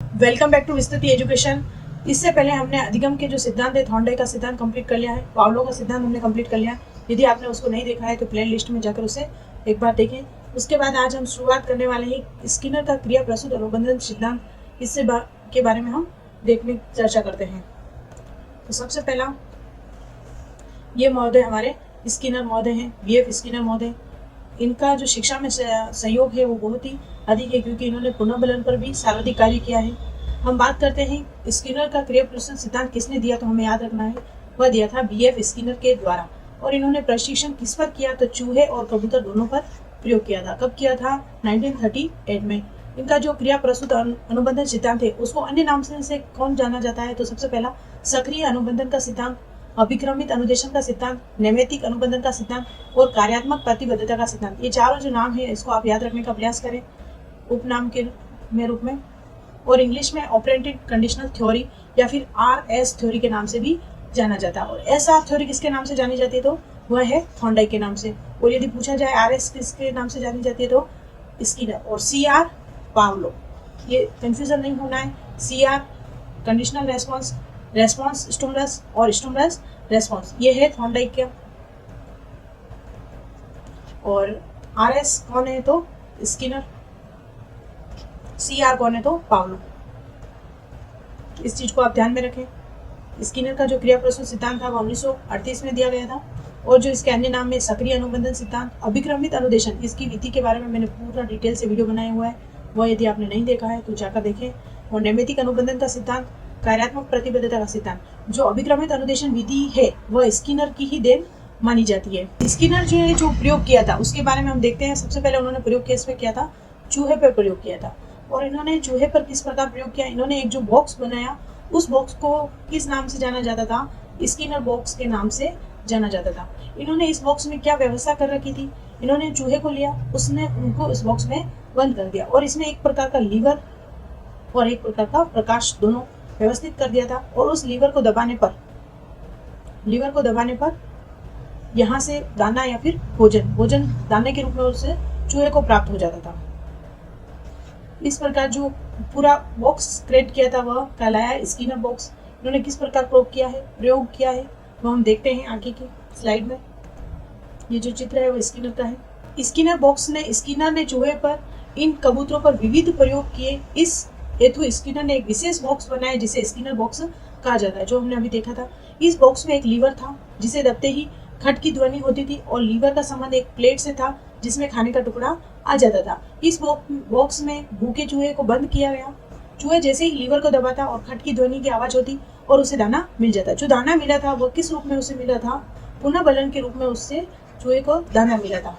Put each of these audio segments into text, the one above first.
Welcome back to Vistriti education. इससे पहले हमने अधिगम के जो सिद्धांत है, थॉर्नडाइक का सिद्धांत कंप्लीट कर लिया है, पावलो का सिद्धांत हमने कंप्लीट कर लिया है। यदि आपने उसको नहीं देखा है तो प्ले लिस्ट में जाकर उसे एक बार देखें। उसके बाद आज हम शुरुआत करने वाले हैं स्किनर का क्रिया प्रस्तुत अनुबंधन सिद्धांत। के बारे में हम चर्चा करते हैं। तो सबसे पहला ये महोदय हमारे स्किनर महोदय हैं, बीएफ स्किनर महोदय। इनका जो शिक्षा में सहयोग है वो बहुत ही अधिक है, क्योंकि इन्होंने पुनर्बलन पर भी सर्वाधिक कार्य किया है। हम बात करते हैं स्किनर का क्रिया प्रस्तुत सिद्धांत किसने दिया, तो हमें याद रखना है वह दिया था बीएफ स्किनर के द्वारा। और इन्होंने प्रशिक्षण किस पर किया, तो चूहे और कबूतर दोनों पर प्रयोग किया था। कब किया था? 1938 में। इनका जो क्रिया प्रस्तुत अनुबंधन सिद्धांत है उसको अन्य नाम से कौन जाना जाता है, तो सबसे पहला सक्रिय अनुबंधन का सिद्धांत, अभिक्रमित अनुदेशन का सिद्धांत, नैमित्तिक अनुबंधन का सिद्धांत और कार्यात्मक प्रतिबद्धता का सिद्धांत। ये चारों जो नाम है इसको आप याद रखने का प्रयास करें उपनाम के रूप में। और इंग्लिश में ऑपरेंटेड कंडीशनल थ्योरी या फिर आरएस थ्योरी के नाम से भी जाना जाता है। और एसआर थ्योरी किसके नाम से जानी जाती है, तो वह है थॉर्नडाइक के नाम से। और यदि पूछा जाए आरएस किसके नाम से जानी जाती है, तो स्किनर। और सीआर पावलो। ये कंफ्यूजन नहीं होना है। CR conditional response, response stimulus और स्टिमुलस रेस्पॉन्स, ये है थॉर्नडाइक का। और आरएस कौन है, तो स्किनर। सीआर कौन है, तो पावलो। इस चीज को आप ध्यान में रखें। स्किनर का जो क्रिया प्रस्तुत सिद्धांत था वो 1938 में दिया गया था। और जो इसके अन्य नाम में सक्रिय अनुबंधन सिद्धांत, अभिक्रमित अनुदेशन, इसकी विधि के बारे में मैंने पूरा डिटेल से वीडियो बनाया हुआ है, वह यदि आपने नहीं देखा है तो जाकर देखें। और नैमित्तिक अनुबंधन का सिद्धांत, कार्यात्मक प्रतिबद्धता का सिद्धांत। जो अभिक्रमित अनुदेशन विधि है वह स्किनर की ही देन मानी जाती है। स्किनर जो प्रयोग किया था उसके बारे में हम देखते हैं। सबसे पहले उन्होंने प्रयोग किस पे किया था? चूहे पर प्रयोग किया था। और इन्होंने चूहे पर किस प्रकार प्रयोग किया? इन्होंने एक जो बॉक्स बनाया, उस बॉक्स को किस नाम से जाना जाता था? स्किनर बॉक्स के नाम से जाना जाता था। इन्होंने इस बॉक्स में क्या व्यवस्था कर रखी थी? इन्होंने चूहे को लिया, उसने उनको इस बॉक्स में बंद कर दिया और इसमें एक प्रकार का लीवर और एक प्रकार का प्रकाश दोनों व्यवस्थित कर दिया था। और उस लीवर को दबाने पर यहाँ से दाना या फिर भोजन दाने के रूप में उससे चूहे को प्राप्त हो जाता था। इस प्रकार जो पूरा बॉक्स क्रिएट किया था वह कहलाया स्किनर बॉक्स। इन्होंने किस प्रकार प्रयोग किया है वो हम देखते हैं आगे की स्लाइड में। ये जो चित्र है वो स्किनर का है। स्किनर ने चूहे पर, इन कबूतरों पर विविध प्रयोग किए। इस हेतु स्किनर ने एक विशेष बॉक्स बनाया जिसे स्किनर बॉक्स कहा जाता है, जो हमने अभी देखा था। इस बॉक्स में एक लीवर था जिसे दबते ही खट की ध्वनि होती थी, और लीवर का संबंध एक प्लेट से था जिसमें खाने का टुकड़ा आ जाता था। इस बॉक्स में भूखे चूहे को बंद किया गया। चूहे जैसे ही लीवर को दबाता और खट की ध्वनि की आवाज होती और उसे दाना मिल जाता। जो दाना मिला था वो किस रूप में उसे मिला था? पुनर्बलन के रूप में उससे चूहे को दाना मिला था।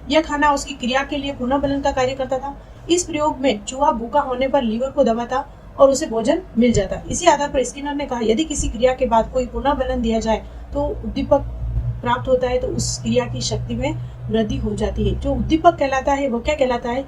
यह खाना उसकी क्रिया के लिए पुनर्बलन का कार्य करता था। इस प्रयोग में चूहा भूखा होने पर लीवर को दबाता और उसे भोजन मिल जाता। इसी आधार पर स्किनर ने कहा, यदि किसी क्रिया के बाद कोई पुनर्बलन दिया जाए तो उद्दीपक प्राप्त होता है, तो उस क्रिया की शक्ति में वृद्धि हो जाती है। जो उद्दीपक कहलाता है वो क्या कहलाता है?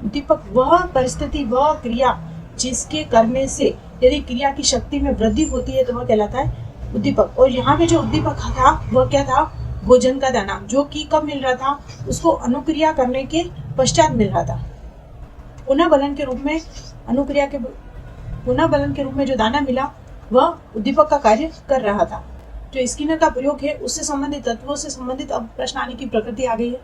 उद्दीपक वह परिस्थिति, वह क्रिया जिसके करने से यदि क्रिया की शक्ति में वृद्धि होती है तो वह कहलाता है उद्दीपक। और यहाँ पे जो उद्दीपक था वह क्या था? भोजन का दाना, जो कि कब मिल रहा था? उसको अनुक्रिया करने के पश्चात मिल रहा था। पुनर्बलन के रूप में जो दाना मिला वह उद्दीपक का कार्य कर रहा था। जो स्किनर का प्रयोग है उससे संबंधित तत्वों से संबंधित अब प्रश्न आने की प्रकृति आ गई है।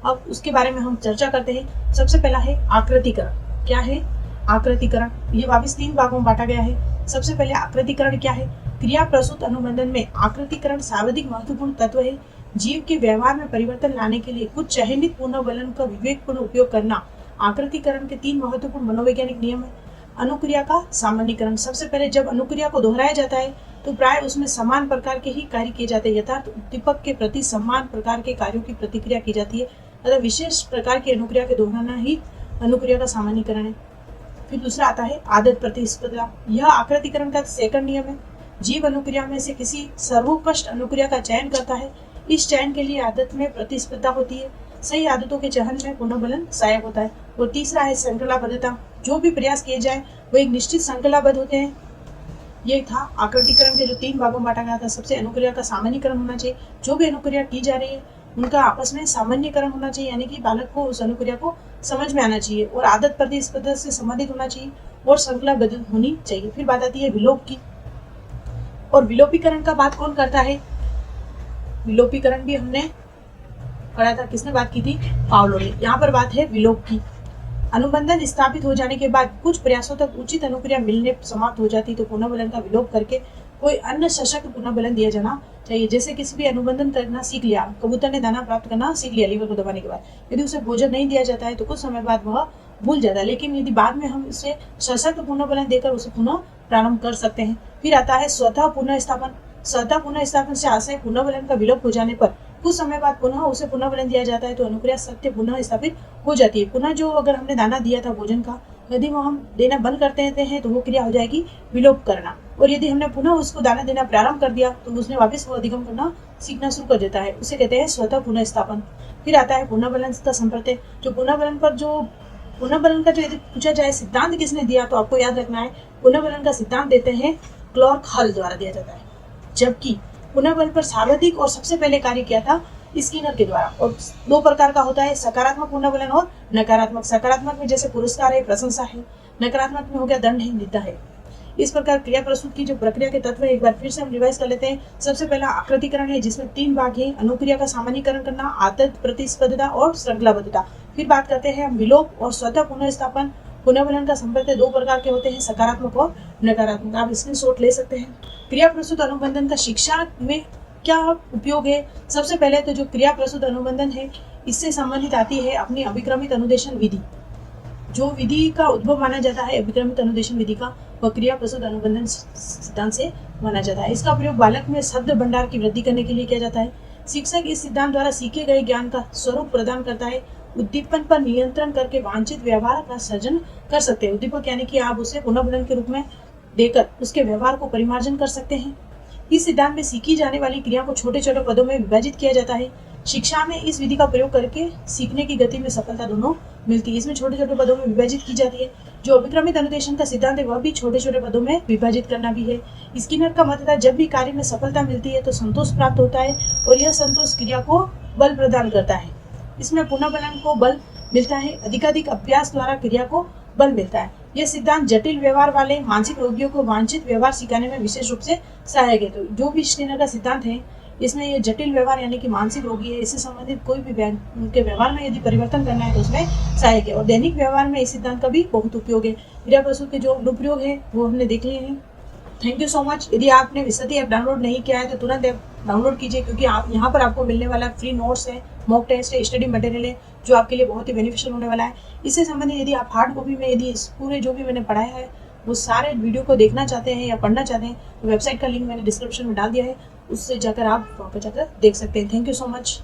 अब उसके बारे में हम चर्चा करते हैं। सबसे पहला है आकृतिकरण। क्या है आकृतिकरण? ये वापिस 3 भागों में बांटा गया है। सबसे पहले आकृतिकरण क्या है? क्रिया प्रस्तुत अनुबंधन में आकृतिकरण सर्वाधिक महत्वपूर्ण तत्व है। जीव के व्यवहार में परिवर्तन लाने के लिए कुछ चयनित पुनर्बलन का विवेकपूर्ण उपयोग करना आकृतिकरण के 3 महत्वपूर्ण मनोवैज्ञानिक नियम है। अनुक्रिया का सामान्यीकरण। सबसे पहले जब अनुक्रिया को दोहराया जाता है तो प्राय उसमें समान प्रकार के ही कार्य किए जाते हैं। यथार्थ उद्दीपक के प्रति समान प्रकार के कार्यों की प्रतिक्रिया की जाती है, अतः विशेष प्रकार की अनुक्रिया के दोहराना ही अनुक्रिया का सामान्यीकरण है। फिर दूसरा आता है आदत प्रतिस्पर्धा। यह आकृतिकरण का सेकंड नियम है। जीव अनुक्रिया में से किसी सर्वोत्कृष्ट अनुक्रिया का चयन करता है। इस चयन के लिए आदत में प्रतिस्पर्धा होती है। सही आदतों के चयन में पुनर्बलन सहायक होता है। और तीसरा है श्रृंखलाबद्धता। जो भी प्रयास किए जाए वो एक निश्चित श्रृंखलाबद्ध होते हैं। ये था आकृतिकरण के जो 3 भागों में बांटा गया था। सबसे अनुक्रिया का सामान्यीकरण होना चाहिए। जो भी अनुक्रिया की जा रही है उनका आपस में सामान्यीकरण होना चाहिए, यानी कि बालक को उस अनुक्रिया को समझ में आना चाहिए। और आदत प्रतिस्पर्धा से संबंधित होना चाहिए। और श्रृंखलाबद्ध होनी चाहिए। फिर बात आती है विलोप की, और विलोपीकरण का बात कौन करता है? विलोपीकरण भी हमने पढ़ा था, किसने बात की थी? पावलो ने। यहाँ पर बात है विलोप की। अनुबंधन स्थापित हो जाने के बाद कुछ प्रयासों तक उचित अनुक्रिया मिलने समाप्त हो जाती तो पुनर्बलन का विलोप करके कोई अन्य सशक्त पुनर्बलन दिया जाना चाहिए। जैसे किसी भी अनुबंधन करना सीख लिया, कबूतर ने दाना प्राप्त करना सीख लिया लीवर को दबाने के बाद, यदि उसे भोजन नहीं दिया जाता है तो कुछ समय बाद वह भूल जाता है, लेकिन यदि बाद में हम इसे सशक्त पुनर्बलन देकर उसे पुनः प्रारंभ कर सकते हैं। फिर आता है स्वतः पुनः स्थापन। स्वतः पुनः स्थापन से आशय पुनर्बलन का विलोप हो जाने पर कुछ समय बाद पुनः उसे पुनर्बलन दिया जाता है तो अनुक्रिया सत्य पुनः स्थापित हो जाती है। पुनः जो अगर हमने दाना दिया था भोजन का, यदि वो हम देना बंद करते हैं तो वो क्रिया हो जाएगी विलोप करना, और यदि हमने पुनः उसको दाना देना प्रारंभ कर दिया तो उसने वापस वो अधिगम करना सीखना शुरू कर देता है, उसे कहते हैं स्वतः पुनः स्थापन। फिर आता है पुनर्बलन का संप्रत्यय। जो पुनर्बलन का जो यदि पूछा जाए सिद्धांत किसने दिया तो आपको याद रखना है पुनर्बलन का सिद्धांत देते हैं क्लॉर्क हल द्वारा दिया जाता है, जबकि पुनर्बल पर सर्वाधिक और सबसे पहले कार्य किया था स्किनर के द्वारा। और दो प्रकार का होता है, सकारात्मक पुनर्बलन और नकारात्मक। सकारात्मक में जैसे पुरस्कार है, प्रशंसा है, नकारात्मक में हो गया दंड है, निंदा है। इस प्रकार क्रिया प्रस्तुत की जो प्रक्रिया के तत्व है एक बार फिर से हम रिवाइज कर लेते हैं। सबसे पहला आकृतिकरण है जिसमें 3 भाग है, अनुक्रिया का सामान्यीकरण करना, आदत प्रतिस्पर्धा और श्रृंखलाबद्धता। फिर बात करते हैं हम विलोप और स्वतः पुनः स्थापन। पुनर्बलन का संप्रत्यय 2 प्रकार के होते हैं, सकारात्मक और नकारात्मक। आप स्क्रीनशॉट ले सकते हैं। क्रिया प्रस्तुत अनुबंधन का शिक्षा में क्या उपयोग है? सबसे पहले तो जो क्रिया प्रस्तुत अनुबंधन है इससे संबंधित आती है अपनी अभिक्रमित अनुदेशन विधि। जो विधि का उद्भव माना जाता है अभिक्रमित अनुदेशन विधि का, वह क्रिया प्रस्तुत अनुबंधन सिद्धांत से माना जाता है। इसका प्रयोग बालक में शब्द भंडार की वृद्धि करने के लिए किया जाता है। शिक्षक इस सिद्धांत द्वारा सीखे गए ज्ञान का स्वरूप प्रदान करता है। उद्दीपन पर नियंत्रण करके वांछित व्यवहार का सृजन कर सकते हैं। उद्दीपक यानी कि आप उसे पुनर्बलन के रूप में देकर उसके व्यवहार को परिमार्जन कर सकते हैं। इस सिद्धांत में सीखी जाने वाली क्रिया को छोटे छोटे पदों में विभाजित किया जाता है। शिक्षा में इस विधि का प्रयोग करके सीखने की गति में सफलता दोनों मिलती है। इसमें छोटे छोटे पदों में विभाजित की जाती है। जो अभिक्रमित अनुदेशन का सिद्धांत है वह भी छोटे छोटे पदों में विभाजित करना भी है। स्किनर का मत था जब भी कार्य में सफलता मिलती है तो संतोष प्राप्त होता है और यह संतोष क्रिया को बल प्रदान करता है। इसमें पुनर्बलन को बल मिलता है, अधिकाधिक अभ्यास द्वारा क्रिया को बल मिलता है। यह सिद्धांत जटिल व्यवहार वाले मानसिक रोगियों को वांछित व्यवहार सिखाने में विशेष रूप से सहायक है। तो जो भी स्किनर का सिद्धांत है इसमें ये जटिल व्यवहार यानी कि मानसिक रोगी है, इससे संबंधित कोई भी उनके व्यवहार में यदि परिवर्तन करना है तो उसमें सहायक है। और दैनिक व्यवहार में इस सिद्धांत का भी बहुत उपयोग है। क्रिया प्रस्तुत के जो अनुप्रयोग है वो हमने देख लिए हैं। Thank you so much. यदि आपने विशति ऐप डाउनलोड नहीं किया है तो तुरंत ऐप डाउनलोड कीजिए, क्योंकि आप यहाँ पर आपको मिलने वाला फ्री नोट्स है, मॉक टेस्ट है, स्टडी मटेरियल है जो आपके लिए बहुत ही बेनिफिशियल होने वाला है। इससे संबंधित यदि आप हार्ड कॉपी में यदि पूरे जो भी मैंने पढ़ाया है वो सारे वीडियो को देखना चाहते हैं या पढ़ना चाहते हैं तो वेबसाइट का लिंक मैंने डिस्क्रिप्शन में डाल दिया है, उससे जाकर आप वहाँ पर जाकर देख सकते हैं। Thank you so much.